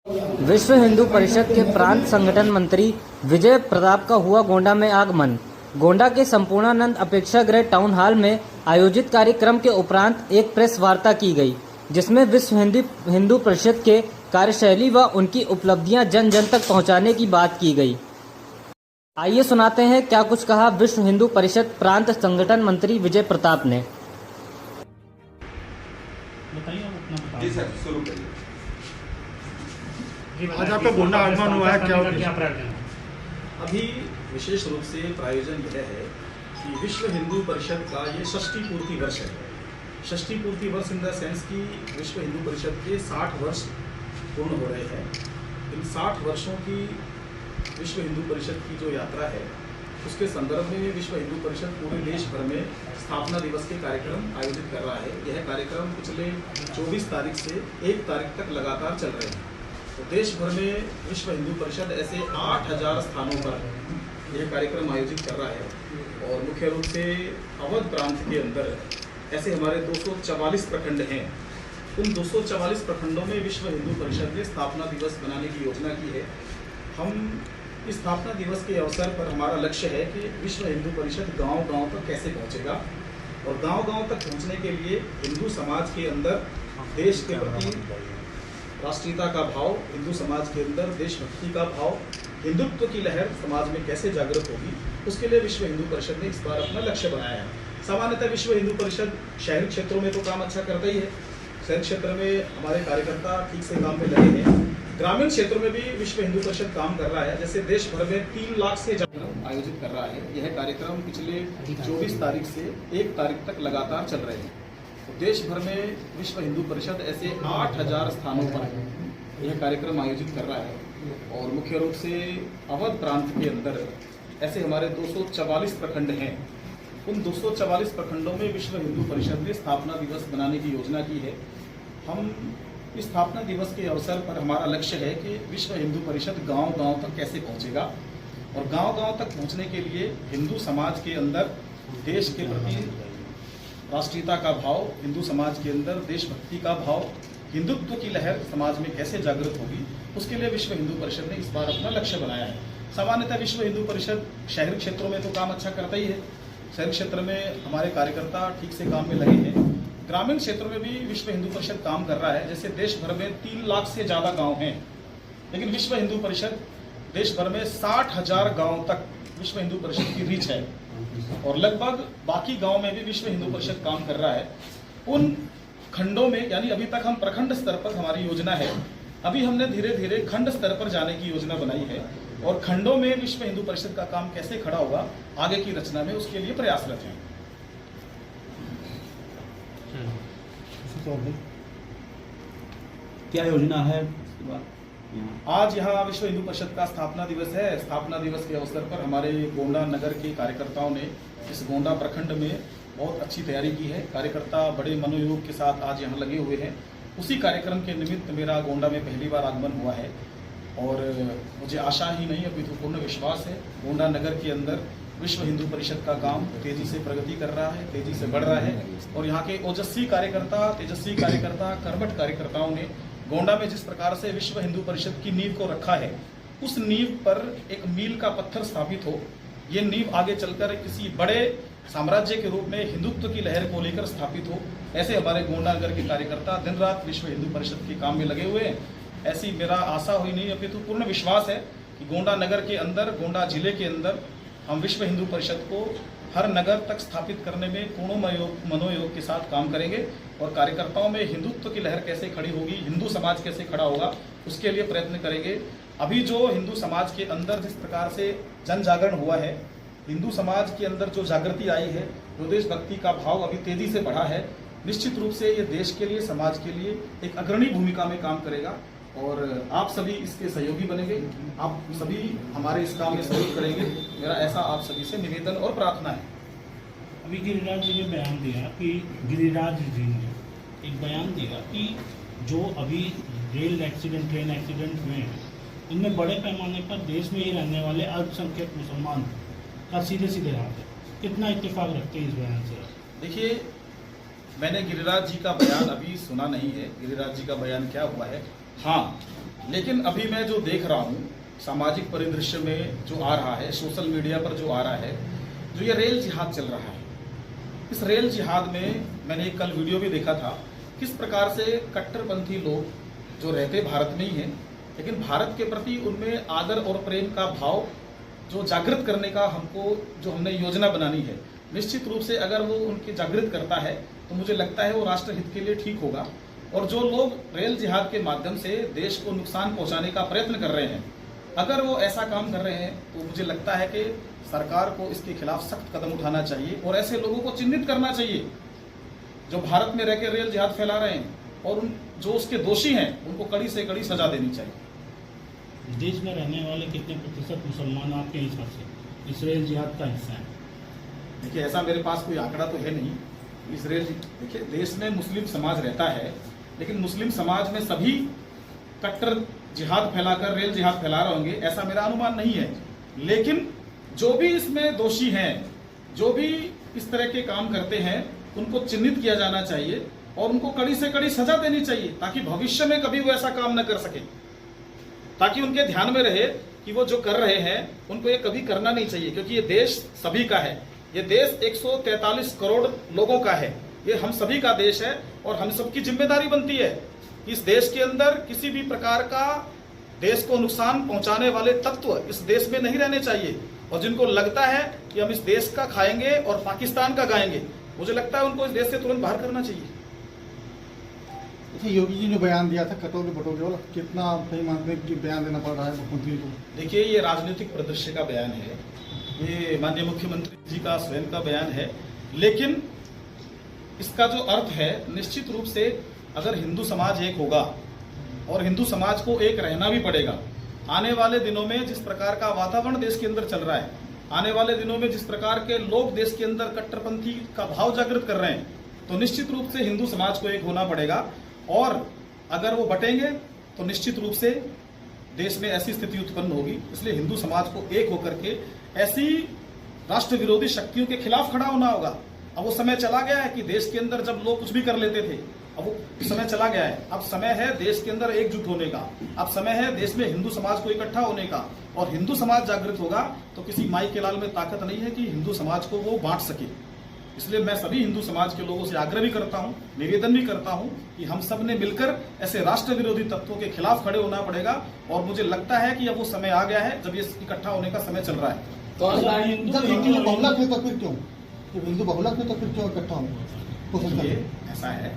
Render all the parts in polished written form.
विश्व हिंदू परिषद के प्रांत संगठन मंत्री विजय प्रताप का हुआ गोंडा में आगमन। गोंडा के संपूर्णानंद अपेक्षागृह टाउन हॉल में आयोजित कार्यक्रम के उपरांत एक प्रेस वार्ता की गई, जिसमें विश्व हिंदू परिषद के कार्यशैली व उनकी उपलब्धियां जन जन तक पहुंचाने की बात की गई। आइए सुनाते हैं क्या कुछ कहा विश्व हिंदू परिषद प्रांत संगठन मंत्री विजय प्रताप ने। जी सर, शुरू करिए। आज आपका गोंडा आगमन हुआ है, क्या प्रायोजन? अभी विशेष रूप से प्रायोजन यह है कि विश्व हिंदू परिषद का ये षष्ठी पूर्ति वर्ष है। षष्ठी पूर्ति वर्ष इन द सेंस कि विश्व हिंदू परिषद के 60 वर्ष पूर्ण हो रहे हैं। इन 60 वर्षों की विश्व हिंदू परिषद की जो यात्रा है, उसके संदर्भ में विश्व हिंदू परिषद पूरे देश भर में स्थापना दिवस के कार्यक्रम आयोजित कर रहा है। यह कार्यक्रम पिछले 24 तारीख से 1 तारीख तक लगातार चल रहे हैं। तो देश भर में विश्व हिंदू परिषद ऐसे 8000 स्थानों पर यह कार्यक्रम आयोजित कर रहा है और मुख्य रूप से अवध प्रांत के अंदर ऐसे हमारे 244 प्रखंड हैं। उन 244 प्रखंडों में विश्व हिंदू परिषद ने स्थापना दिवस बनाने की योजना की है। हम इस स्थापना दिवस के अवसर पर हमारा लक्ष्य है कि विश्व हिंदू परिषद गांव-गांव तक कैसे पहुंचेगा और गांव-गांव तक पहुंचने के लिए हिंदू समाज के अंदर देश के प्रति राष्ट्रीयता का भाव, हिंदू समाज के अंदर देशभक्ति का भाव, हिंदुत्व की लहर समाज में कैसे जागृत होगी, उसके लिए विश्व हिंदू परिषद ने इस बार अपना लक्ष्य बनाया है। सामान्यतः विश्व हिंदू परिषद शहरी क्षेत्रों में तो काम अच्छा करता ही है। शहरी क्षेत्र में हमारे कार्यकर्ता ठीक से काम में लगे हैं। ग्रामीण क्षेत्र में भी विश्व हिंदू परिषद काम कर रहा है। जैसे देश भर में 3 लाख से ज्यादा आयोजित कर रहा है। यह कार्यक्रम पिछले 24 तारीख से 1 तारीख तक लगातार चल रहे हैं। तो देश भर में विश्व हिंदू परिषद ऐसे 8000 स्थानों पर यह कार्यक्रम आयोजित कर रहा है और मुख्य रूप से अवध प्रांत के अंदर ऐसे हमारे 244 प्रखंड हैं। उन 244 प्रखंडों में विश्व हिंदू परिषद ने स्थापना दिवस बनाने की योजना की है। हम इस स्थापना दिवस के अवसर पर हमारा लक्ष्य है कि विश्व हिंदू परिषद गांव-गांव तक कैसे पहुंचेगा और गांव-गांव तक पहुंचने के लिए हिंदू समाज के अंदर देश के प्रति राष्ट्रीयता का भाव, हिंदू समाज के अंदर देशभक्ति का भाव, हिंदुत्व की लहर समाज में कैसे जागृत होगी, उसके लिए विश्व हिंदू परिषद ने इस बार अपना लक्ष्य बनाया है। सामान्यतः विश्व हिंदू परिषद शहरी क्षेत्रों में तो काम अच्छा करता ही है। शहरी क्षेत्र में हमारे कार्यकर्ता ठीक से काम में लगे हैं। ग्रामीण क्षेत्र में भी विश्व हिंदू परिषद काम कर रहा है। जैसे देश भर में 3 लाख से ज्यादा गांव हैं, लेकिन विश्व हिंदू परिषद देश भर में 60,000 गांव तक विश्व हिंदू परिषद की रीच है और लगभग बाकी गांव में भी विश्व हिंदू परिषद काम कर रहा है। उन खंडों में, यानी अभी तक हम प्रखंड स्तर पर हमारी योजना है, अभी हमने धीरे धीरे खंड स्तर पर जाने की योजना बनाई है और खंडों में विश्व हिंदू परिषद का काम कैसे खड़ा होगा आगे की रचना में, उसके लिए प्रयासरत हैं। क्या योजना है? आज यहाँ विश्व हिंदू परिषद का स्थापना दिवस है। स्थापना दिवस के अवसर पर हमारे गोंडा नगर के कार्यकर्ताओं ने इस गोंडा प्रखंड में बहुत अच्छी तैयारी की है। कार्यकर्ता बड़े मनोयोग के साथ आज यहाँ लगे हुए हैं। उसी कार्यक्रम के निमित्त मेरा गोंडा में पहली बार आगमन हुआ है और मुझे आशा ही नहीं अपितु पूर्ण विश्वास है गोंडा नगर के अंदर विश्व हिंदू परिषद का काम तेजी से प्रगति कर रहा है, तेजी से बढ़ रहा है और यहाँ के ओजस्वी कार्यकर्ता, तेजस्वी कार्यकर्ता, कर्मठ कार्यकर्ताओं ने गोंडा में जिस प्रकार से विश्व हिंदू परिषद की नींव को रखा है, उस नींव पर एक मील का पत्थर स्थापित हो। ये नींव आगे चलकर किसी बड़े साम्राज्य के रूप में हिंदुत्व की लहर को लेकर स्थापित हो। ऐसे हमारे गोंडा नगर के कार्यकर्ता दिन रात विश्व हिंदू परिषद के काम में लगे हुए हैं। ऐसी मेरा आशा हुई नहीं अपितु पूर्ण विश्वास है कि गोंडा नगर के अंदर, गोंडा जिले के अंदर हम विश्व हिंदू परिषद को हर नगर तक स्थापित करने में पूर्ण मनोयोग के साथ काम करेंगे और कार्यकर्ताओं में हिंदुत्व की लहर कैसे खड़ी होगी, हिंदू समाज कैसे खड़ा होगा, उसके लिए प्रयत्न करेंगे। अभी जो हिंदू समाज के अंदर जिस प्रकार से जन जागरण हुआ है, हिंदू समाज के अंदर जो जागृति आई है, जो देशभक्ति का भाव अभी तेजी से बढ़ा है, निश्चित रूप से ये देश के लिए, समाज के लिए एक अग्रणी भूमिका में काम करेगा और आप सभी इसके सहयोगी बनेंगे। आप सभी हमारे इस काम में सहयोग करेंगे, मेरा ऐसा आप सभी से निवेदन और प्रार्थना है। अभी गिरिराज जी ने बयान दिया कि गिरिराज जी ने एक बयान दिया कि जो अभी रेल एक्सीडेंट, ट्रेन एक्सीडेंट हुए हैं, इनमें बड़े पैमाने पर देश में ही रहने वाले अल्पसंख्यक मुसलमान का सीधे सीधे हाथ है। कितना इत्तेफाक रखते हैं इस बयान से? देखिए, मैंने गिरिराज जी का बयान अभी सुना नहीं है। गिरिराज जी का बयान क्या हुआ है? हाँ, लेकिन अभी मैं जो देख रहा हूँ सामाजिक परिदृश्य में जो आ रहा है, सोशल मीडिया पर जो आ रहा है, जो ये रेल जिहाद चल रहा है, इस रेल जिहाद में मैंने एक कल वीडियो भी देखा था किस प्रकार से कट्टरपंथी लोग जो रहते भारत में ही हैं, लेकिन भारत के प्रति उनमें आदर और प्रेम का भाव जो जागृत करने का हमने योजना बनानी है, निश्चित रूप से अगर वो उनकी जागृत करता है तो मुझे लगता है वो राष्ट्र हित के लिए ठीक होगा। और जो लोग रेल जिहाद के माध्यम से देश को नुकसान पहुंचाने का प्रयत्न कर रहे हैं, अगर वो ऐसा काम कर रहे हैं तो मुझे लगता है कि सरकार को इसके खिलाफ सख्त कदम उठाना चाहिए और ऐसे लोगों को चिन्हित करना चाहिए जो भारत में रहकर रेल जिहाद फैला रहे हैं, और जो उसके दोषी हैं उनको कड़ी से कड़ी सजा देनी चाहिए। देश में रहने वाले कितने प्रतिशत मुसलमान आपके हिसाब से इस रेल जिहाद का हिस्सा हैं? देखिए, ऐसा मेरे पास कोई आंकड़ा तो है नहीं। देखिए, देश में मुस्लिम समाज रहता है, लेकिन मुस्लिम समाज में सभी कट्टर जिहाद फैलाकर रेल जिहाद फैला रहे होंगे ऐसा मेरा अनुमान नहीं है। लेकिन जो भी इसमें दोषी हैं, जो भी इस तरह के काम करते हैं, उनको चिन्हित किया जाना चाहिए और उनको कड़ी से कड़ी सजा देनी चाहिए, ताकि भविष्य में कभी वो ऐसा काम न कर सके, ताकि उनके ध्यान में रहे कि वो जो कर रहे हैं उनको ये कभी करना नहीं चाहिए। क्योंकि ये देश सभी का है, ये देश 143 करोड़ लोगों का है, ये हम सभी का देश है और हम सबकी जिम्मेदारी बनती है कि इस देश के अंदर किसी भी प्रकार का देश को नुकसान पहुंचाने वाले तत्व इस देश में नहीं रहने चाहिए। और जिनको लगता है कि हम इस देश का खाएंगे और पाकिस्तान का गाएंगे, मुझे लगता है उनको इस देश से तुरंत बाहर करना चाहिए। योगी जी ने बयान दिया था कटोरे बटोरे वाला, कितना सही मानते हैं कि बयान देना पड़ रहा है मुख्यमंत्री को? देखिए, ये राजनीतिक परिदृश्य का बयान है, ये माननीय मुख्यमंत्री जी का स्वयं का बयान है, लेकिन इसका जो अर्थ है, निश्चित रूप से अगर हिंदू समाज एक होगा और हिंदू समाज को एक रहना भी पड़ेगा। आने वाले दिनों में जिस प्रकार का वातावरण देश के अंदर चल रहा है, आने वाले दिनों में जिस प्रकार के लोग देश के अंदर कट्टरपंथी का भाव जागृत कर रहे हैं, तो निश्चित रूप से हिंदू समाज को एक होना पड़ेगा। और अगर वो बटेंगे तो निश्चित रूप से देश में ऐसी स्थिति उत्पन्न होगी। इसलिए हिंदू समाज को एक होकर के ऐसी राष्ट्र विरोधी शक्तियों के खिलाफ खड़ा होना होगा। अब वो समय चला गया है कि देश के अंदर जब लोग कुछ भी कर लेते थे, अब वो समय चला गया है। अब समय है देश के अंदर एकजुट होने का, अब समय है देश में हिंदू समाज को इकट्ठा होने का। और हिंदू समाज जागृत होगा तो किसी माई के लाल में ताकत नहीं है कि हिंदू समाज को वो बांट सके। इसलिए मैं सभी हिंदू समाज के लोगों से आग्रह भी करता हूं, निवेदन भी करता हूं कि हम सब ने मिलकर ऐसे राष्ट्र विरोधी तत्वों के खिलाफ खड़े होना पड़ेगा। और मुझे लगता है कि अब वो समय आ गया है जब ये इकट्ठा होने का समय चल रहा है। तो हिंदू बहुलक है तो फिर क्यों, हिंदू बहुलक है तो फिर क्यों इकट्ठा होंगे? ये ऐसा है,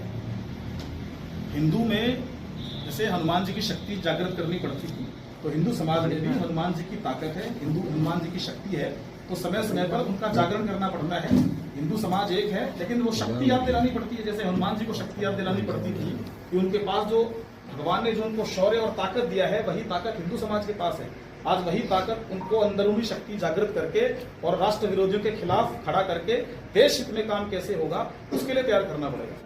हिंदू में जैसे हनुमान जी की शक्ति जागृत करनी पड़ती थी, तो हिंदू समाज में भी हनुमान जी की ताकत है, हनुमान जी की शक्ति है, तो समय समय पर उनका जागरण करना पड़ता है। हिंदू समाज एक है, लेकिन वो शक्ति याद दिलानी पड़ती है। जैसे हनुमान जी को शक्ति याद दिलानी पड़ती थी कि उनके पास जो भगवान ने जो उनको शौर्य और ताकत दिया है, वही ताकत हिंदू समाज के पास है। आज वही ताकत उनको अंदरूनी शक्ति जागृत करके और राष्ट्र विरोधियों के खिलाफ खड़ा करके देश हित में काम कैसे होगा, उसके लिए तैयार करना पड़ेगा।